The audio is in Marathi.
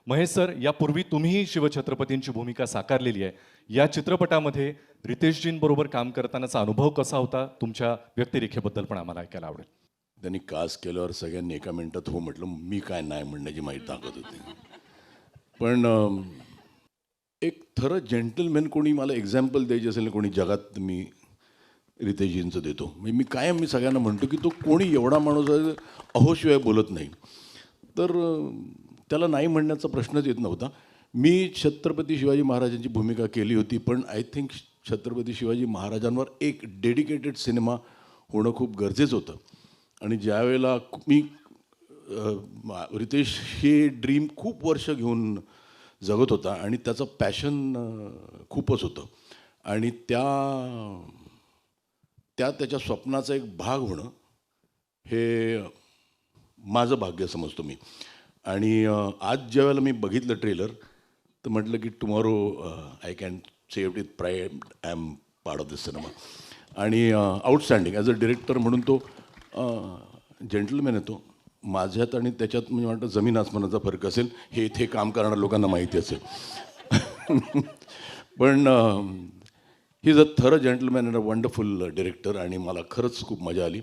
महेश सर, यापूर्वी तुम्हीही शिवछत्रपतींची भूमिका साकारलेली आहे. या चित्रपटामध्ये रितेशजींबरोबर काम करतानाचा अनुभव कसा होता? तुमच्या व्यक्तिरेखेबद्दल पण आम्हाला ऐकायला आवडेल. त्यांनी कास्ट केल्यावर सगळ्यांनी एका मिनिटात हो म्हटलं. मी काय नाही म्हणण्याची माहिती ताकद होती. पण एक खरं जेंटलमॅन कोणी मला एक्झाम्पल द्यायची असेल ना कोणी जगात, मी रितेशजींचं देतो. म्हणजे मी कायम मी सगळ्यांना म्हणतो की तो कोणी एवढा माणूस आहे अहोशिवाय बोलत नाही. तर त्याला नाही म्हणण्याचा प्रश्नच येत नव्हता. मी छत्रपती शिवाजी महाराजांची भूमिका केली होती, पण आय थिंक छत्रपती शिवाजी महाराजांवर एक डेडिकेटेड सिनेमा होणं खूप गरजेचं होतं. आणि ज्यावेळेला मी रितेश हे ड्रीम खूप वर्ष घेऊन जगत होता आणि त्याचं पॅशन खूपच होतं आणि त्याच्या स्वप्नाचा एक भाग होणं हे माझं भाग्य समजतो मी. आणि आज ज्यावेळेला मी बघितलं ट्रेलर तर म्हटलं की tomorrow I can say with pride I am part of this cinema. आणि आउटस्टँडिंग ॲज अ डिरेक्टर म्हणून तो जेंटलमॅन येतो. माझ्यात आणि त्याच्यात म्हणजे म्हणतो जमीन आसमानाचा फरक असेल हे इथे काम करणाऱ्या लोकांना माहिती असेल. पण ही इज अ थर gentleman and a wonderful director आणि मला खरंच खूप मजा आली.